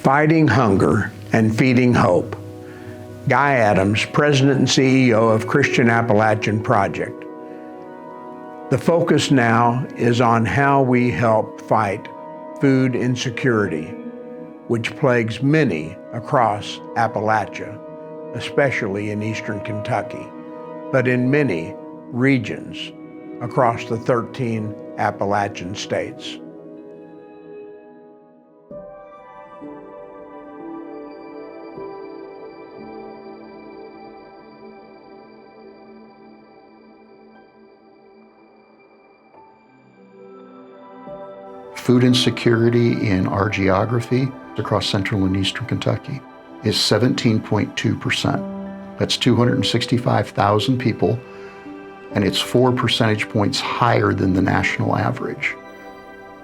Fighting Hunger and Feeding Hope. Guy Adams, President and CEO of Christian Appalachian Project. The focus now is on how we help fight food insecurity, which plagues many across Appalachia, especially in eastern Kentucky, but in many regions across the 13 Appalachian states. Food insecurity in our geography across central and eastern Kentucky is 17.2%. That's 265,000 people, and it's 4 percentage points higher than the national average.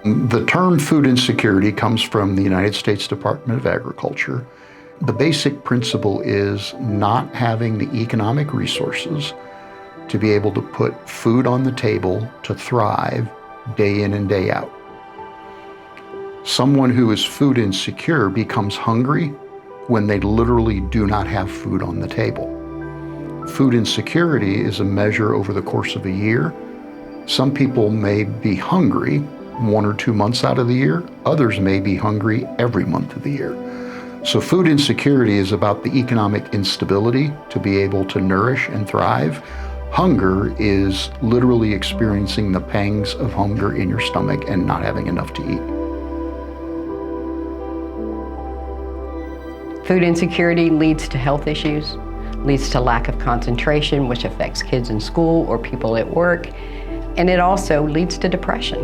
The term food insecurity comes from the United States Department of Agriculture. The basic principle is not having the economic resources to be able to put food on the table to thrive day in and day out. Someone who is food insecure becomes hungry when they literally do not have food on the table. Food insecurity is a measure over the course of a year. Some people may be hungry 1 or 2 months out of the year. Others may be hungry every month of the year. So food insecurity is about the economic instability to be able to nourish and thrive. Hunger is literally experiencing the pangs of hunger in your stomach and not having enough to eat. Food insecurity leads to health issues, leads to lack of concentration, which affects kids in school or people at work, and it also leads to depression.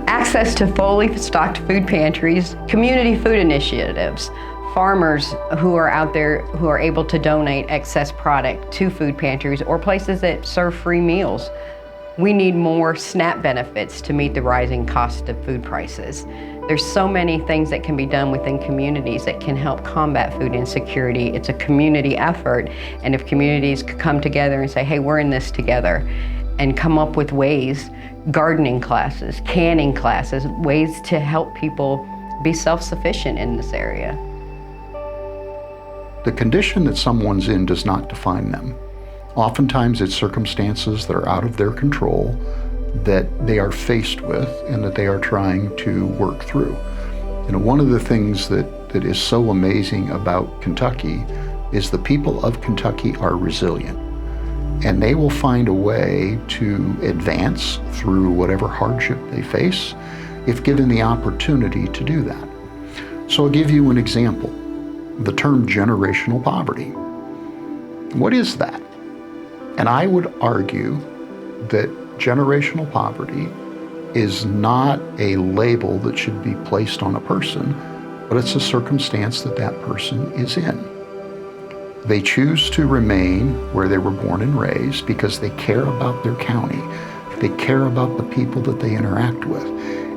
Access to fully stocked food pantries, community food initiatives, farmers who are out there who are able to donate excess product to food pantries or places that serve free meals. We need more SNAP benefits to meet the rising cost of food prices. There's so many things that can be done within communities that can help combat food insecurity. It's a community effort, and if communities could come together and say, hey, we're in this together, and come up with ways, gardening classes, canning classes, ways to help people be self-sufficient in this area. The condition that someone's in does not define them. Oftentimes it's circumstances that are out of their control that they are faced with and that they are trying to work through. You know, one of the things that is so amazing about Kentucky is the people of Kentucky are resilient, and they will find a way to advance through whatever hardship they face if given the opportunity to do that. So I'll give you an example. The term generational poverty. What is that? And I would argue that generational poverty is not a label that should be placed on a person, but it's a circumstance that that person is in. They choose to remain where they were born and raised because they care about their county. They care about the people that they interact with,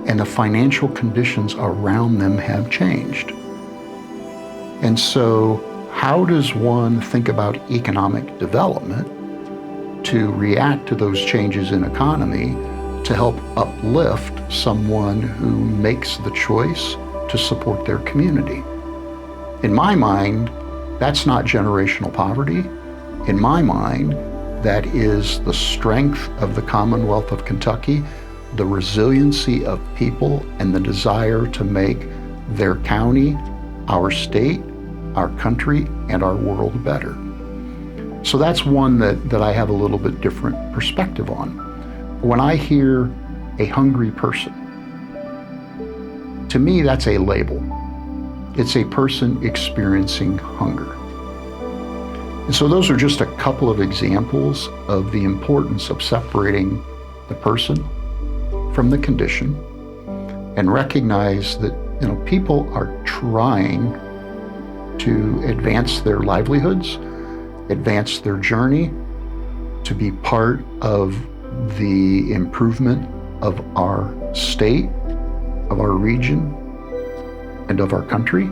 and the financial conditions around them have changed. And so how does one think about economic development to react to those changes in economy to help uplift someone who makes the choice to support their community? In my mind, that's not generational poverty. In my mind, that is the strength of the Commonwealth of Kentucky, the resiliency of people, and the desire to make their county, our state, our country, and our world better. So that's one that I have a little bit different perspective on. When I hear a hungry person, to me that's a label. It's a person experiencing hunger. And so those are just a couple of examples of the importance of separating the person from the condition and recognize that, you know, people are trying to advance their livelihoods, advance their journey, to be part of the improvement of our state, of our region, and of our country.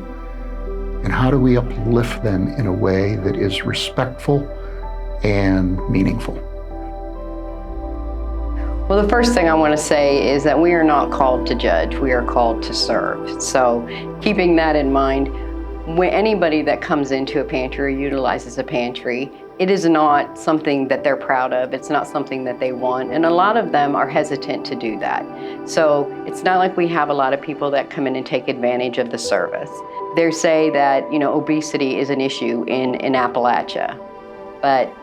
And how do we uplift them in a way that is respectful and meaningful? Well, the first thing I want to say is that we are not called to judge, we are called to serve. So keeping that in mind, when anybody that comes into a pantry or utilizes a pantry, it is not something that they're proud of, it's not something that they want, and a lot of them are hesitant to do that. So it's not like we have a lot of people that come in and take advantage of the service. They say that, obesity is an issue in Appalachia, but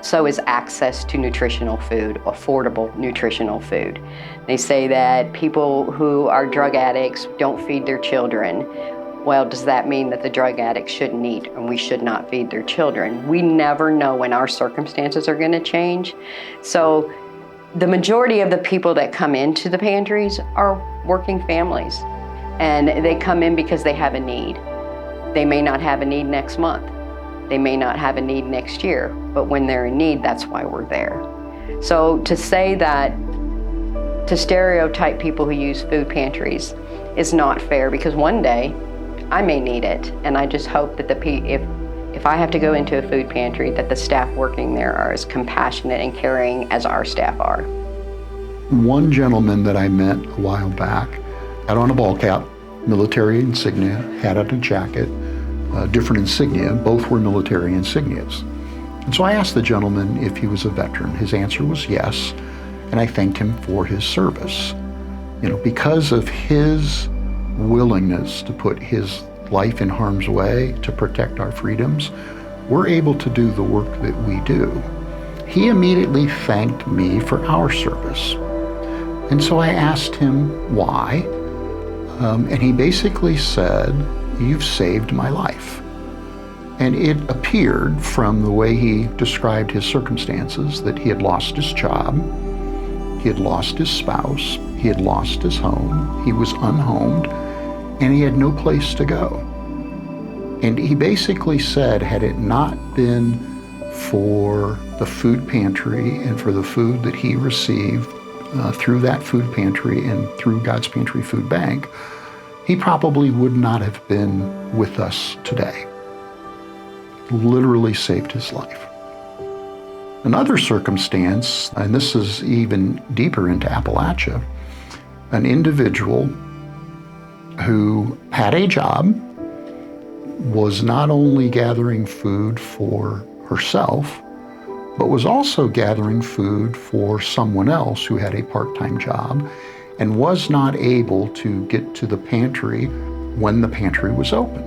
so is access to nutritional food, affordable nutritional food. They say that people who are drug addicts don't feed their children. Well, does that mean that the drug addicts shouldn't eat and we should not feed their children? We never know when our circumstances are going to change. So the majority of the people that come into the pantries are working families, and they come in because they have a need. They may not have a need next month. They may not have a need next year, but when they're in need, that's why we're there. So to say that, to stereotype people who use food pantries is not fair, because one day I may need it, and I just hope that if I have to go into a food pantry, that the staff working there are as compassionate and caring as our staff are. One gentleman that I met a while back had on a ball cap, military insignia, had on a jacket, different insignia, both were military insignias. And so I asked the gentleman if he was a veteran. His answer was yes, and I thanked him for his service. Because of his willingness to put his life in harm's way to protect our freedoms, we're able to do the work that we do. He immediately thanked me for our service. And so I asked him why, and he basically said, "You've saved my life." And it appeared from the way he described his circumstances that he had lost his job, he had lost his spouse, he had lost his home, he was unhomed, and he had no place to go. And he basically said, had it not been for the food pantry and for the food that he received through that food pantry and through God's Pantry Food Bank, he probably would not have been with us today. Literally saved his life. Another circumstance, and this is even deeper into Appalachia, an individual who had a job, was not only gathering food for herself, but was also gathering food for someone else who had a part-time job and was not able to get to the pantry when the pantry was open.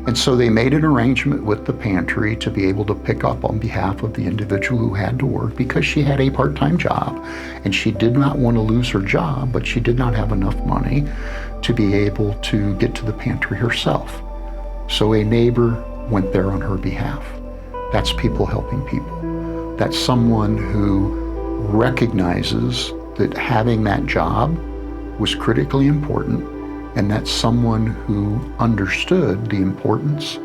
And so they made an arrangement with the pantry to be able to pick up on behalf of the individual who had to work, because she had a part-time job and she did not want to lose her job, but she did not have enough money to be able to get to the pantry herself. So a neighbor went there on her behalf. That's people helping people. That's someone who recognizes that having that job was critically important, and that's someone who understood the importance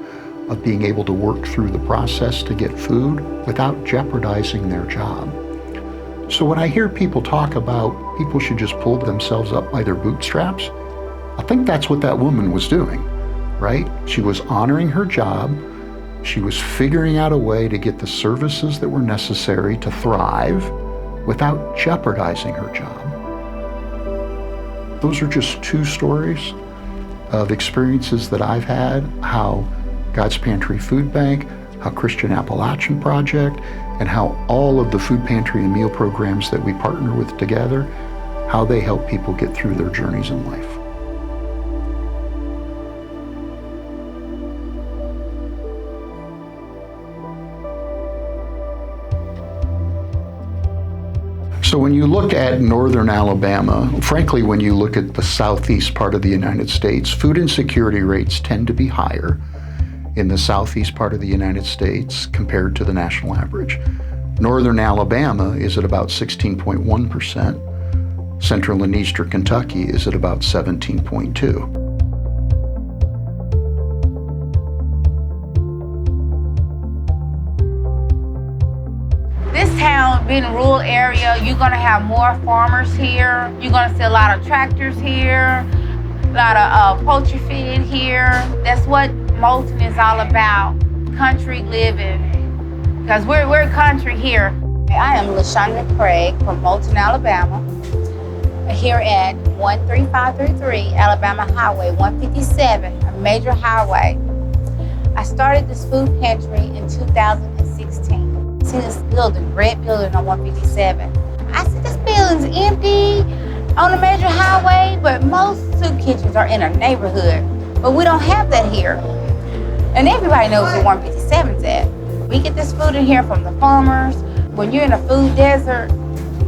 of being able to work through the process to get food without jeopardizing their job. So when I hear people talk about people should just pull themselves up by their bootstraps, I think that's what that woman was doing, right? She was honoring her job. She was figuring out a way to get the services that were necessary to thrive without jeopardizing her job. Those are just two stories of experiences that I've had, how God's Pantry Food Bank, how Christian Appalachian Project, and how all of the food pantry and meal programs that we partner with together, how they help people get through their journeys in life. So when you look at northern Alabama, frankly, when you look at the southeast part of the United States, food insecurity rates tend to be higher in the southeast part of the United States compared to the national average. Northern Alabama is at about 16.1%. Central and eastern Kentucky is at about 17.2%. Being a rural area, you're gonna have more farmers here. You're gonna see a lot of tractors here, a lot of poultry feed here. That's what Moulton is all about, country living. Because we're country here. I am LaShonda Craig from Moulton, Alabama, here at 13533 Alabama Highway 157, a major highway. I started this food pantry in 2016. I see this building, red building on 157. I said, this building's empty on a major highway, but most soup kitchens are in a neighborhood, but we don't have that here. And everybody knows where 157's at. We get this food in here from the farmers. When you're in a food desert,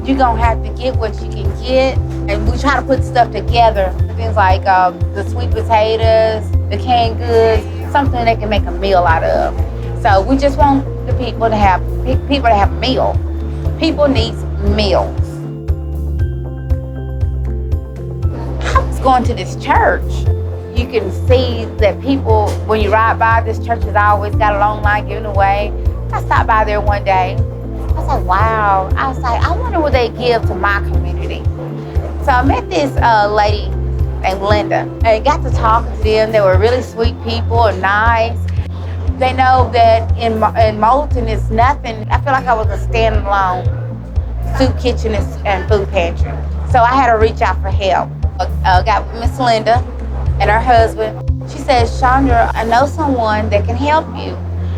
you're gonna have to get what you can get. And we try to put stuff together, things like the sweet potatoes, the canned goods, something they can make a meal out of. So we just want the people to have a meal. People need meals. I was going to this church. You can see that people, when you ride by, this church has always got a long line giving away. I stopped by there one day. I was like, wow. I was like, I wonder what they give to my community. So I met this lady named Linda, and got to talking to them. They were really sweet people and nice. They know that in Moulton it's nothing. I feel like I was a standalone soup kitchen and food pantry. So I had to reach out for help. Got Miss Linda and her husband. She said, Chandra, I know someone that can help you.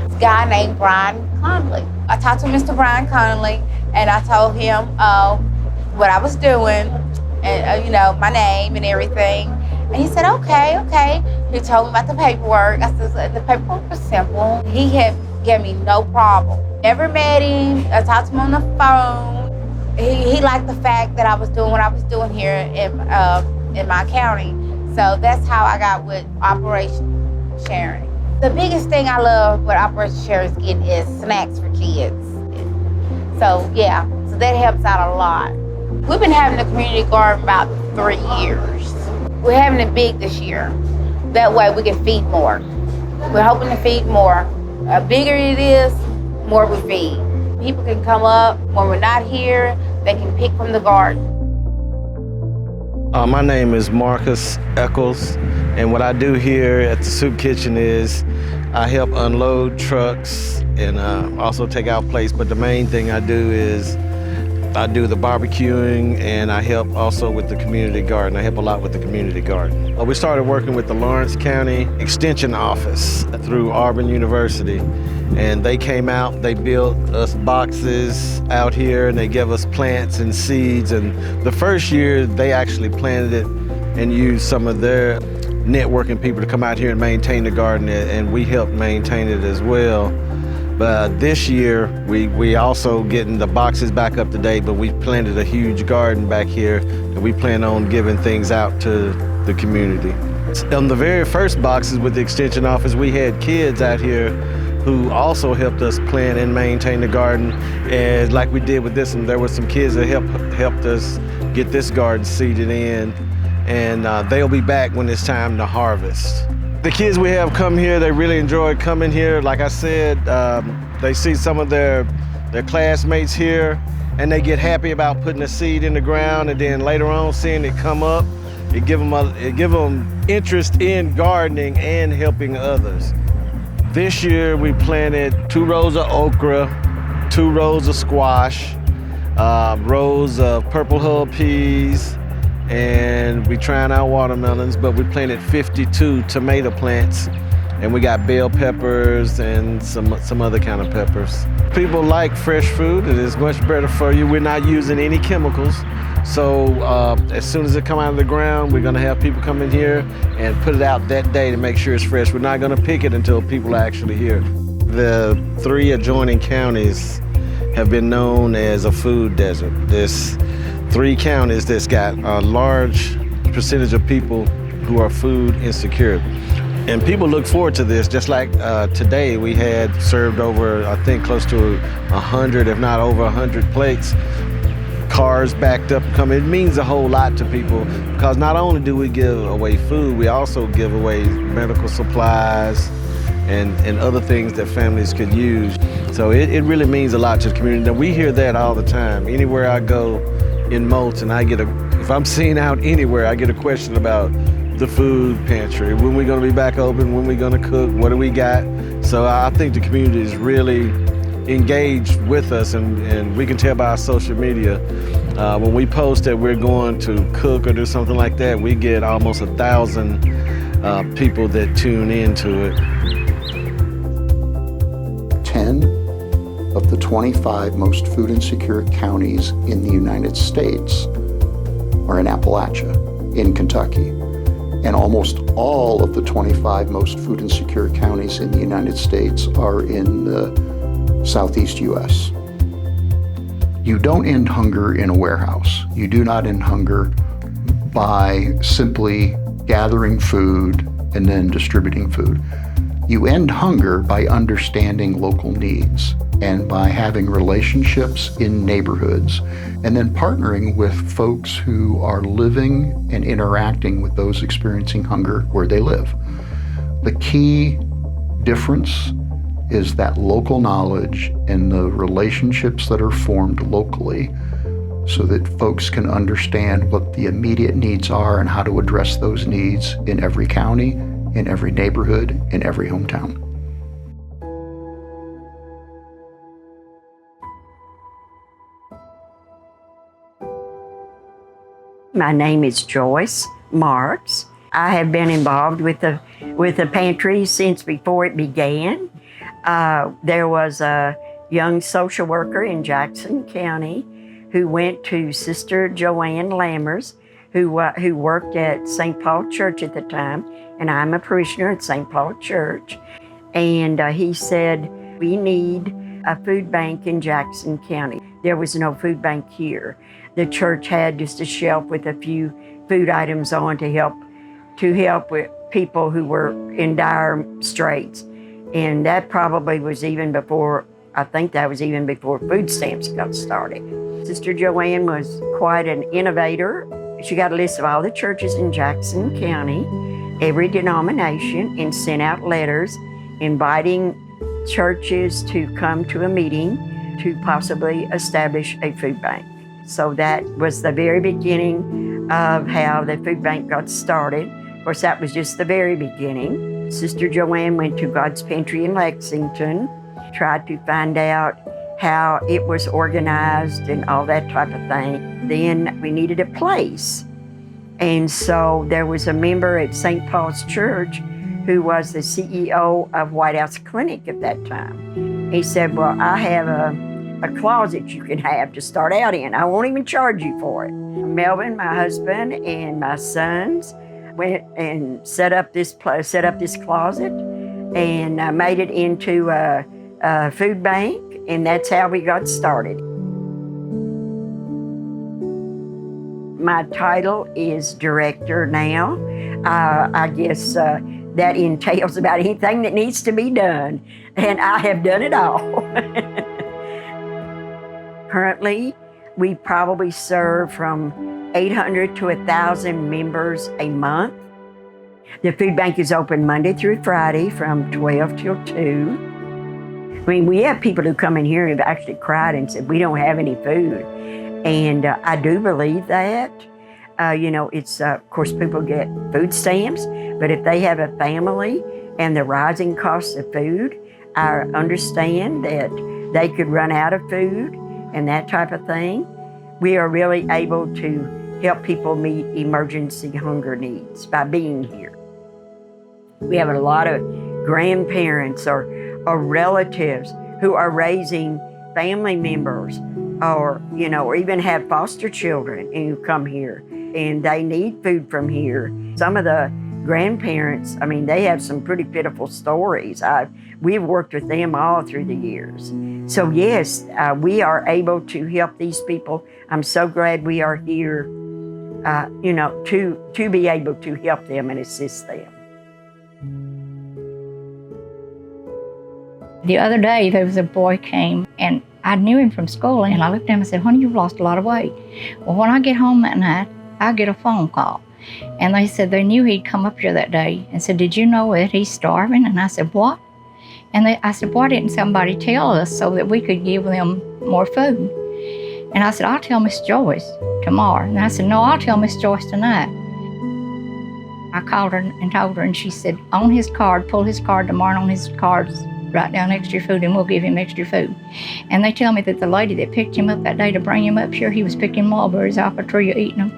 This guy named Brian Conley. I talked to Mr. Brian Conley, and I told him what I was doing, and my name and everything. And he said, okay. He told me about the paperwork. I said, the paperwork was simple. He gave me no problem. Never met him. I talked to him on the phone. He liked the fact that I was doing what I was doing here in my county. So that's how I got with Operation Sharing. The biggest thing I love what Operation Sharing is getting is snacks for kids. So yeah, so that helps out a lot. We've been having the community garden about 3 years. We're having it big this year. That way we can feed more. We're hoping to feed more. The bigger it is, more we feed. People can come up when we're not here. They can pick from the garden. My name is Marcus Eccles, and what I do here at the soup kitchen is I help unload trucks and also take out plates, but the main thing I do is I do the barbecuing, and I help also with the community garden. I help a lot with the community garden. We started working with the Lawrence County Extension Office through Auburn University, and they came out, they built us boxes out here, and they gave us plants and seeds. And the first year, they actually planted it and used some of their networking people to come out here and maintain the garden, and we helped maintain it as well. But this year, we also getting the boxes back up to date, but we planted a huge garden back here, and we plan on giving things out to the community. On the very first boxes with the Extension Office, we had kids out here who also helped us plant and maintain the garden. And like we did with this one, there were some kids that helped us get this garden seeded in, and they'll be back when it's time to harvest. The kids we have come here, they really enjoy coming here. Like I said, they see some of their classmates here, and they get happy about putting a seed in the ground, and then later on seeing it come up, it give them interest in gardening and helping others. This year we planted 2 rows of okra, 2 rows of squash, rows of purple hull peas, and we trying out watermelons, but we planted 52 tomato plants, and we got bell peppers and some other kind of peppers. People like fresh food. It is much better for you. We're not using any chemicals. So as soon as it come out of the ground, we're gonna have people come in here and put it out that day to make sure it's fresh. We're not gonna pick it until people are actually here. The 3 adjoining counties have been known as a food desert. There's 3 counties that's got a large percentage of people who are food insecure. And people look forward to this, just like today we had served over, I think, close to 100, if not over 100 plates. Cars backed up coming. It means a whole lot to people, because not only do we give away food, we also give away medical supplies and other things that families could use. So it really means a lot to the community. And we hear that all the time. Anywhere I go in Moulton, if I'm seen out anywhere, I get a question about the food pantry. When we gonna be back open? When we gonna cook? What do we got? So I think the community is really engage with us, and we can tell by our social media. When we post that we're going to cook or do something like that, we get almost 1,000 people that tune into it. 10 of the 25 most food insecure counties in the United States are in Appalachia, in Kentucky. And almost all of the 25 most food insecure counties in the United States are in the Southeast U.S. You don't end hunger in a warehouse. You do not end hunger by simply gathering food and then distributing food. You end hunger by understanding local needs and by having relationships in neighborhoods and then partnering with folks who are living and interacting with those experiencing hunger where they live. The key difference is that local knowledge and the relationships that are formed locally so that folks can understand what the immediate needs are and how to address those needs in every county, in every neighborhood, in every hometown. My name is Joyce Marks. I have been involved with the pantry since before it began. There was a young social worker in Jackson County who went to Sister Joanne Lammers, who worked at St. Paul Church at the time, and I'm a parishioner at St. Paul Church. And he said, we need a food bank in Jackson County. There was no food bank here. The church had just a shelf with a few food items on to help with people who were in dire straits. And that probably was even before, I think that was even before food stamps got started. Sister Joanne was quite an innovator. She got a list of all the churches in Jackson County, every denomination, and sent out letters inviting churches to come to a meeting to possibly establish a food bank. So that was the very beginning of how the food bank got started. Of course, that was just the very beginning. Sister Joanne went to God's Pantry in Lexington, tried to find out how it was organized and all that type of thing. Then we needed a place. And so there was a member at St. Paul's Church who was the CEO of White House Clinic at that time. He said, well, I have a closet you can have to start out in. I won't even charge you for it. Melvin, my husband, and my sons went and set up this closet and made it into a food bank, and that's how we got started. My title is director now. I guess that entails about anything that needs to be done, and I have done it all. Currently, we probably serve from 800 to 1,000 members a month. The food bank is open Monday through Friday from 12 till 2. I mean, we have people who come in here and have actually cried and said, we don't have any food. And I do believe that. It's, of course, people get food stamps, but if they have a family and the rising cost of food, I understand that they could run out of food and that type of thing. We are really able to help people meet emergency hunger needs by being here. We have a lot of grandparents or relatives who are raising family members or even have foster children and who come here and they need food from here. Some of the grandparents, they have some pretty pitiful stories. We've worked with them all through the years. So yes, we are able to help these people. I'm so glad we are here, to be able to help them and assist them. The other day, there was a boy came, and I knew him from school, and I looked at him and said, honey, you've lost a lot of weight. Well, when I get home that night, I get a phone call. And they said they knew he'd come up here that day and said, did you know that he's starving? And I said, what? And I said, why didn't somebody tell us so that we could give them more food? And I said, I'll tell Miss Joyce tomorrow. And I said, no, I'll tell Miss Joyce tonight. I called her and told her, and she said, on his card, pull his card tomorrow, and on his card's write down extra food and we'll give him extra food. And they tell me that the lady that picked him up that day to bring him up here, he was picking mulberries off a tree, eating them.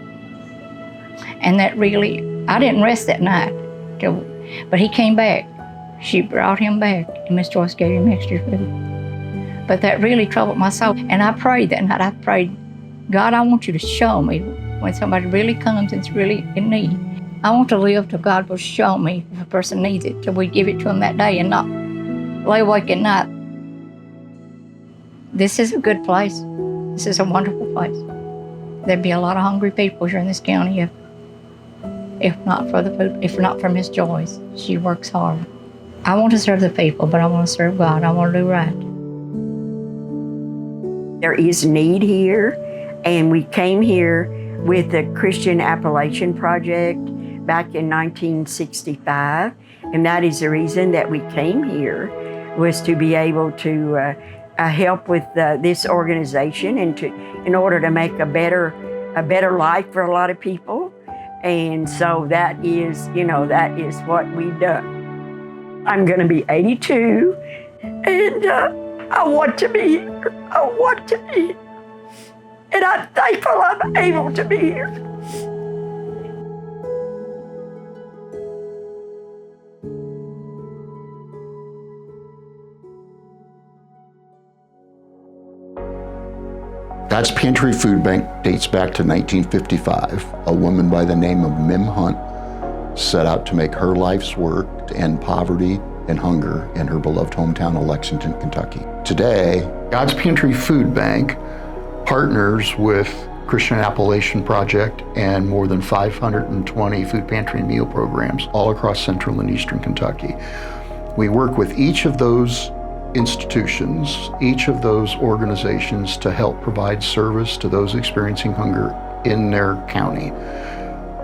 And that really, I didn't rest that night, but he came back. She brought him back, and Miss Joyce gave him extra food. But that really troubled my soul. And I prayed that night. I prayed, God, I want you to show me when somebody really comes and's really in need. I want to live till God will show me if a person needs it, till we give it to them that day and not lay awake at night. This is a good place. This is a wonderful place. There'd be a lot of hungry people here in this county if not for the food, if not for Miss Joyce. She works hard. I want to serve the people, but I want to serve God. I want to do right. There is need here, and we came here with the Christian Appalachian Project back in 1965, and that is the reason that we came here, was to be able to help with this organization and in order to make a better life for a lot of people. And so that is what we've done. I'm going to be 82, and I want to be here. I want to be here. And I'm thankful I'm able to be here. God's Pantry Food Bank dates back to 1955. A woman by the name of Mim Hunt set out to make her life's work to end poverty and hunger in her beloved hometown of Lexington, Kentucky. Today, God's Pantry Food Bank partners with Christian Appalachian Project and more than 520 food pantry and meal programs all across central and eastern Kentucky. We work with each of those institutions, each of those organizations to help provide service to those experiencing hunger in their county.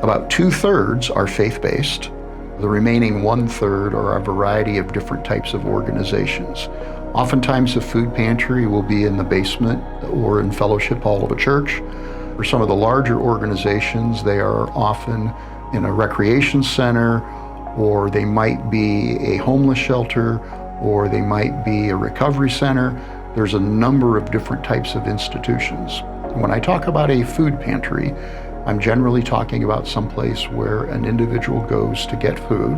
About 2/3 are faith-based. The remaining 1/3 are a variety of different types of organizations. Oftentimes the food pantry will be in the basement or in fellowship hall of a church. For some of the larger organizations, they are often in a recreation center, or they might be a homeless shelter, or they might be a recovery center. There's a number of different types of institutions. When I talk about a food pantry, I'm generally talking about someplace where an individual goes to get food,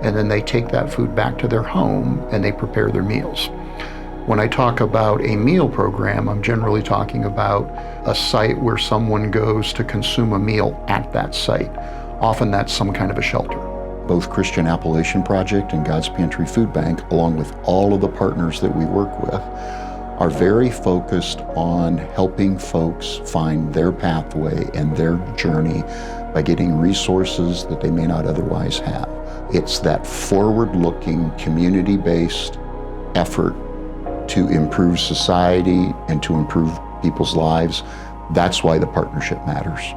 and then they take that food back to their home and they prepare their meals. When I talk about a meal program, I'm generally talking about a site where someone goes to consume a meal at that site. Often that's some kind of a shelter. Both Christian Appalachian Project and God's Pantry Food Bank, along with all of the partners that we work with, are very focused on helping folks find their pathway and their journey by getting resources that they may not otherwise have. It's that forward-looking, community-based effort to improve society and to improve people's lives. That's why the partnership matters.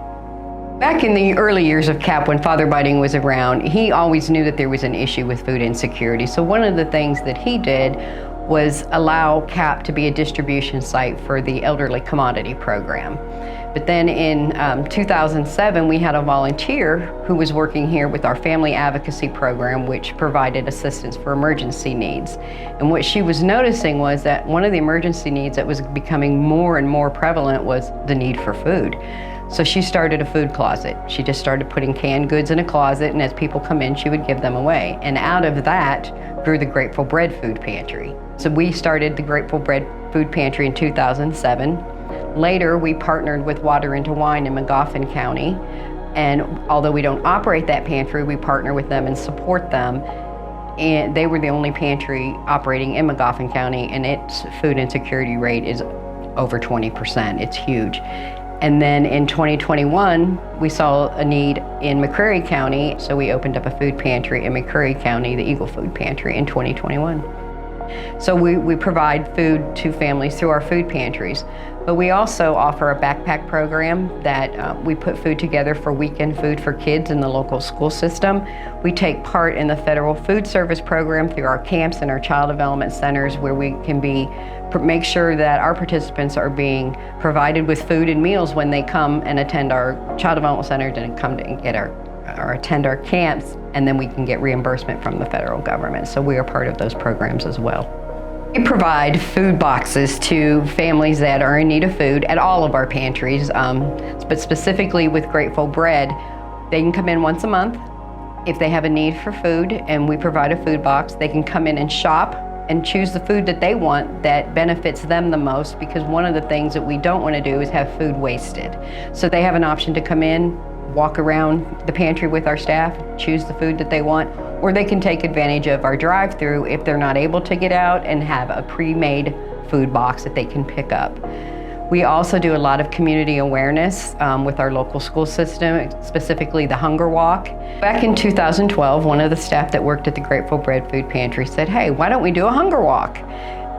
Back in the early years of CAP, when Father Biting was around, he always knew that there was an issue with food insecurity. So one of the things that he did was allow CAP to be a distribution site for the elderly commodity program. But then in 2007, we had a volunteer who was working here with our family advocacy program, which provided assistance for emergency needs. And what she was noticing was that one of the emergency needs that was becoming more and more prevalent was the need for food. So she started a food closet. She just started putting canned goods in a closet, and as people come in, she would give them away. And out of that grew the Grateful Bread Food Pantry. So we started the Grateful Bread Food Pantry in 2007. Later, we partnered with Water into Wine in Magoffin County. And although we don't operate that pantry, we partner with them and support them. And they were the only pantry operating in Magoffin County, and its food insecurity rate is over 20%. It's huge. And then in 2021, we saw a need in McCreary County, so we opened up a food pantry in McCreary County, the Eagle Food Pantry, in 2021. So we provide food to families through our food pantries, but we also offer a backpack program that we put food together for weekend food for kids in the local school system. We take part in the federal food service program through our camps and our child development centers, where we can make sure that our participants are being provided with food and meals when they come and attend our child development centers and come to get our or attend our camps, and then we can get reimbursement from the federal government. So we are part of those programs as well. We provide food boxes to families that are in need of food at all of our pantries, but specifically with Grateful Bread, they can come in once a month. If they have a need for food and we provide a food box, they can come in and shop and choose the food that they want that benefits them the most, because one of the things that we don't want to do is have food wasted. So they have an option to come in, walk around the pantry with our staff, choose the food that they want, or they can take advantage of our drive-through if they're not able to get out and have a pre-made food box that they can pick up. We also do a lot of community awareness with our local school system, specifically the Hunger Walk. Back in 2012, one of the staff that worked at the Grateful Bread Food Pantry said, hey, why don't we do a Hunger Walk?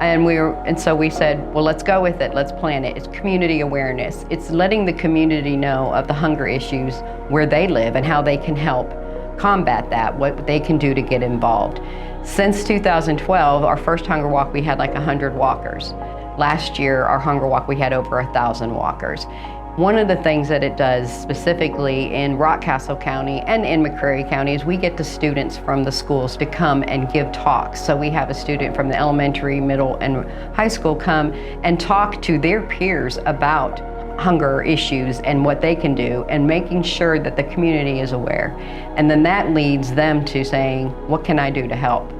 And so we said, well, let's go with it, let's plan it. It's community awareness. It's letting the community know of the hunger issues where they live and how they can help combat that, what they can do to get involved. Since 2012, our first Hunger Walk, we had like 100 walkers. Last year, our Hunger Walk, we had over 1,000 walkers. One of the things that it does specifically in Rockcastle County and in McCreary County is we get the students from the schools to come and give talks. So we have a student from the elementary, middle, and high school come and talk to their peers about hunger issues and what they can do, and making sure that the community is aware. And then that leads them to saying, what can I do to help?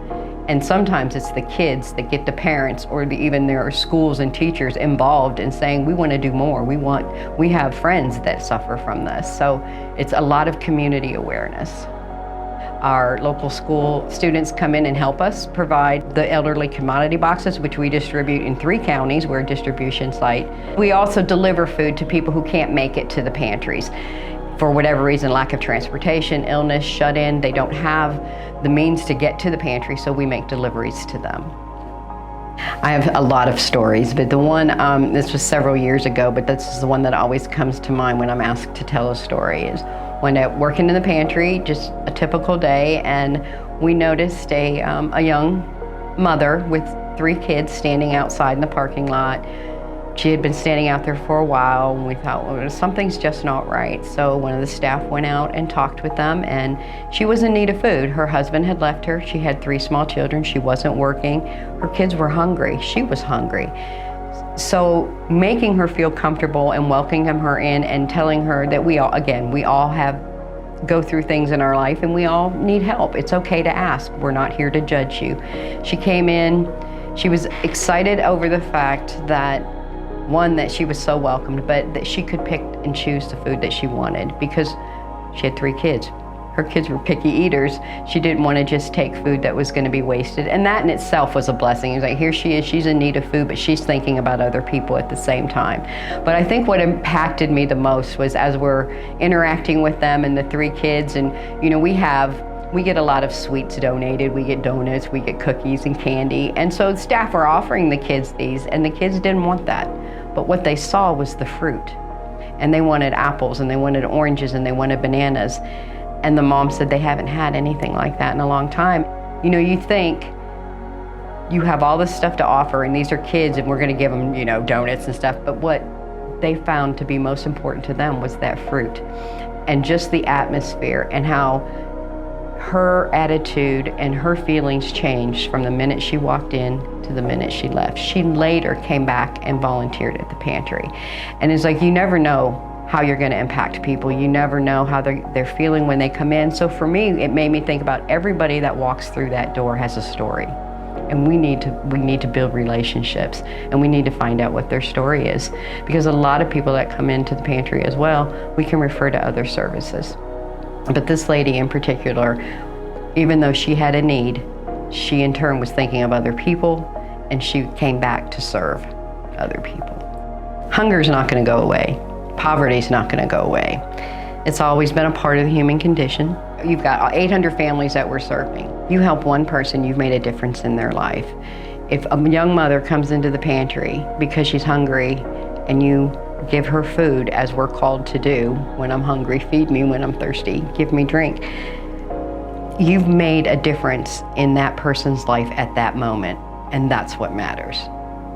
And sometimes it's the kids that get the parents or even their schools and teachers involved in saying, we want to do more. We have friends that suffer from this. So it's a lot of community awareness. Our local school students come in and help us provide the elderly commodity boxes, which we distribute in 3 counties. We're a distribution site. We also deliver food to people who can't make it to the pantries. For whatever reason, lack of transportation, illness, shut in, they don't have the means to get to the pantry, so we make deliveries to them. I have a lot of stories, but the one, this was several years ago, but this is the one that always comes to mind when I'm asked to tell a story, is when working in the pantry, just a typical day, and we noticed a young mother with 3 kids standing outside in the parking lot. She had been standing out there for a while, and we thought, well, something's just not right. So one of the staff went out and talked with them, and she was in need of food. Her husband had left her. She had 3 small children. She wasn't working. Her kids were hungry. She was hungry. So making her feel comfortable and welcoming her in and telling her that we all go through things in our life and we all need help. It's okay to ask. We're not here to judge you. She came in. She was excited over the fact that, one, that she was so welcomed, but that she could pick and choose the food that she wanted, because she had 3 kids. Her kids were picky eaters. She didn't want to just take food that was going to be wasted, and that in itself was a blessing. It was like, here she is, she's in need of food, but she's thinking about other people at the same time. But I think what impacted me the most was as we're interacting with them and the 3 kids, and we get a lot of sweets donated. We get donuts, we get cookies and candy. And so staff are offering the kids these, and the kids didn't want that. But what they saw was the fruit. And they wanted apples, and they wanted oranges, and they wanted bananas. And the mom said they haven't had anything like that in a long time. You think you have all this stuff to offer, and these are kids, and we're gonna give them, donuts and stuff. But what they found to be most important to them was that fruit. And just the atmosphere, and how her attitude and her feelings changed from the minute she walked in to the minute she left. She later came back and volunteered at the pantry. And it's like, you never know how you're going to impact people. You never know how they're feeling when they come in. So for me, it made me think about everybody that walks through that door has a story. And we need to build relationships, and we need to find out what their story is. Because a lot of people that come into the pantry as well, we can refer to other services. But this lady in particular, even though she had a need, she in turn was thinking of other people, and she came back to serve other people. Hunger's not going to go away. Poverty's not going to go away. It's always been a part of the human condition. You've got 800 families that we're serving. You help one person, you've made a difference in their life. If a young mother comes into the pantry because she's hungry, and you give her food, as we're called to do, when I'm hungry, feed me, when I'm thirsty, give me drink. You've made a difference in that person's life at that moment, and that's what matters.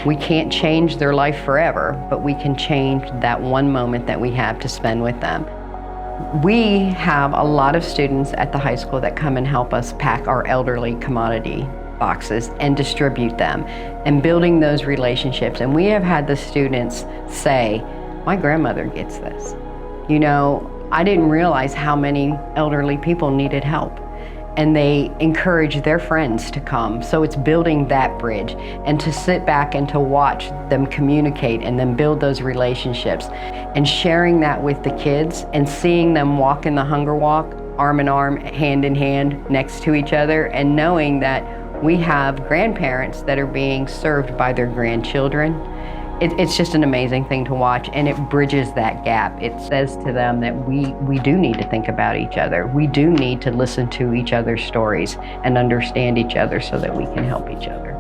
We can't change their life forever, but we can change that one moment that we have to spend with them. We have a lot of students at the high school that come and help us pack our elderly commodity boxes and distribute them, and building those relationships. And we have had the students say, my grandmother gets this. You know, I didn't realize how many elderly people needed help. And they encourage their friends to come. So it's building that bridge, and to sit back and to watch them communicate and then build those relationships, and sharing that with the kids and seeing them walk in the hunger walk, arm in arm, hand in hand, next to each other, and knowing that we have grandparents that are being served by their grandchildren. It's just an amazing thing to watch, and it bridges that gap. It says to them that we do need to think about each other. We do need to listen to each other's stories and understand each other so that we can help each other.